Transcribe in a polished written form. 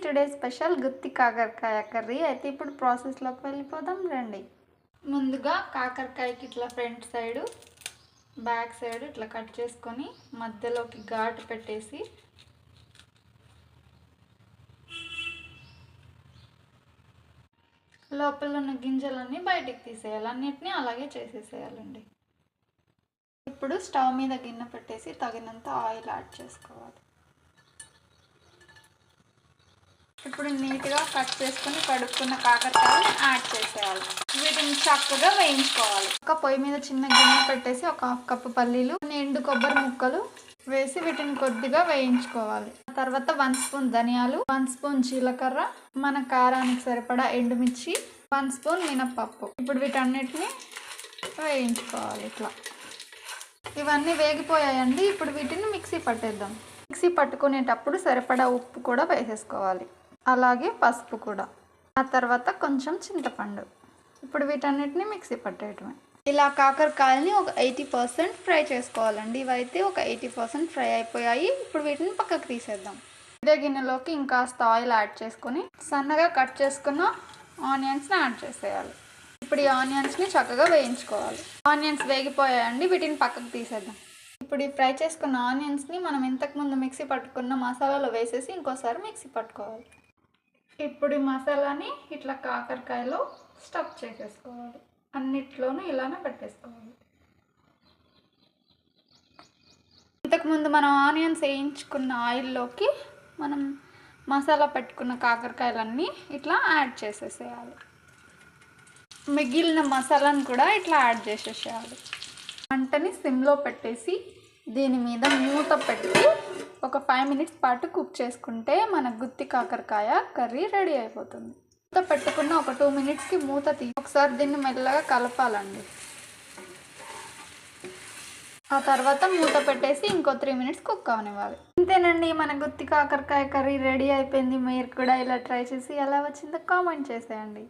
Today special గుత్తి కాకరకాయ curry. అయితే ఇప్పుడు ప్రాసెస్లోకి వెళ్ళిపోదాం రండి. ముందుగా కాకరకాయకి ఇట్లా ఫ్రంట్ సైడు బ్యాక్ సైడ్ ఇట్లా కట్ చేసుకొని మధ్యలోకి ఘాటు పెట్టేసి లోపల ఉన్న గింజలన్నీ బయటికి తీసేయాలి. అన్నిటినీ అలాగే చేసేసేయాలండి. ఇప్పుడు స్టవ్ మీద గిన్నె పెట్టేసి తగినంత ఆయిల్ యాడ్ చేసుకోవాలి. ఇప్పుడు నీట్గా కట్ చేసుకుని కడుక్కున్న కాకరకాయలు యాడ్ చేసేయాలి. వీటిని చక్కగా వేయించుకోవాలి. ఒక పొయ్యి మీద చిన్న గిన్నె పెట్టేసి ఒక 1/2 కప్పు పల్లీలు, ఎండు కొబ్బరి ముక్కలు వేసి వీటిని కొద్దిగా వేయించుకోవాలి. తర్వాత 1 స్పూన్ ధనియాలు, 1 స్పూన్ జీలకర్ర, మన కారానికి సరిపడా ఎండుమిర్చి, 1 స్పూన్ మినప్పప్పు. ఇప్పుడు వీటన్నిటిని వేయించుకోవాలి. ఇట్లా ఇవన్నీ వేగిపోయాయండి. ఇప్పుడు వీటిని మిక్సీ పట్టేద్దాం. మిక్సీ పట్టుకునేటప్పుడు సరిపడా ఉప్పు కూడా వేసేసుకోవాలి, అలాగే పసుపు కూడా. ఆ తర్వాత కొంచెం చింతపండు. ఇప్పుడు వీటన్నిటిని మిక్సీ పట్టేయటమే. ఇలా కాకరకాయలని ఒక 80% ఫ్రై చేసుకోవాలండి. ఇవైతే ఒక 80% ఫ్రై అయిపోయాయి. ఇప్పుడు వీటిని పక్కకు తీసేద్దాం. ఇదే గిన్నెలోకి ఇంకాస్త ఆయిల్ యాడ్ చేసుకొని సన్నగా కట్ చేసుకున్న ఆనియన్స్ని యాడ్ చేసేయాలి. ఇప్పుడు ఈ ఆనియన్స్ని చక్కగా వేయించుకోవాలి. ఆనియన్స్ వేగిపోయాయండి. వీటిని పక్కకు తీసేద్దాం. ఇప్పుడు ఈ ఫ్రై చేసుకున్న ఆనియన్స్ని మనం ఇంతకుముందు మిక్సీ పట్టుకున్న మసాలాలో వేసేసి ఇంకోసారి మిక్సీ పట్టుకోవాలి. ఇప్పుడు ఈ మసాలాని ఇట్లా కాకరకాయలో స్టఫ్ చేసేసుకోవాలి. అన్నిట్లోనూ ఇలానే పెట్టేసుకోవాలి. ఇంతకుముందు మనం ఆనియన్స్ వేయించుకున్న ఆయిల్లోకి మనం మసాలా పెట్టుకున్న కాకరకాయలన్నీ ఇట్లా యాడ్ చేసేసేయాలి. మిగిలిన మసాలాను కూడా ఇట్లా యాడ్ చేసేసేయాలి. మంటని సిమ్లో పెట్టేసి దీని మీద మూత పెట్టి ఒక 5 మినిట్స్ పాటు కుక్ చేసుకుంటే మన గుత్తి కాకరకాయ కర్రీ రెడీ అయిపోతుంది. మూత పెట్టుకున్న ఒక 2 మినిట్స్కి మూత తీసి ఒకసారి దీన్ని మెల్లగా కలపాలండి. ఆ తర్వాత మూత పెట్టేసి ఇంకో 3 మినిట్స్ కుక్ అవనివ్వాలి. ఇంతేనండి, మన గుత్తి కాకరకాయ కర్రీ రెడీ అయిపోయింది. మీరు కూడా ఇలా ట్రై చేసి ఎలా వచ్చిందో కామెంట్ చేసేయండి.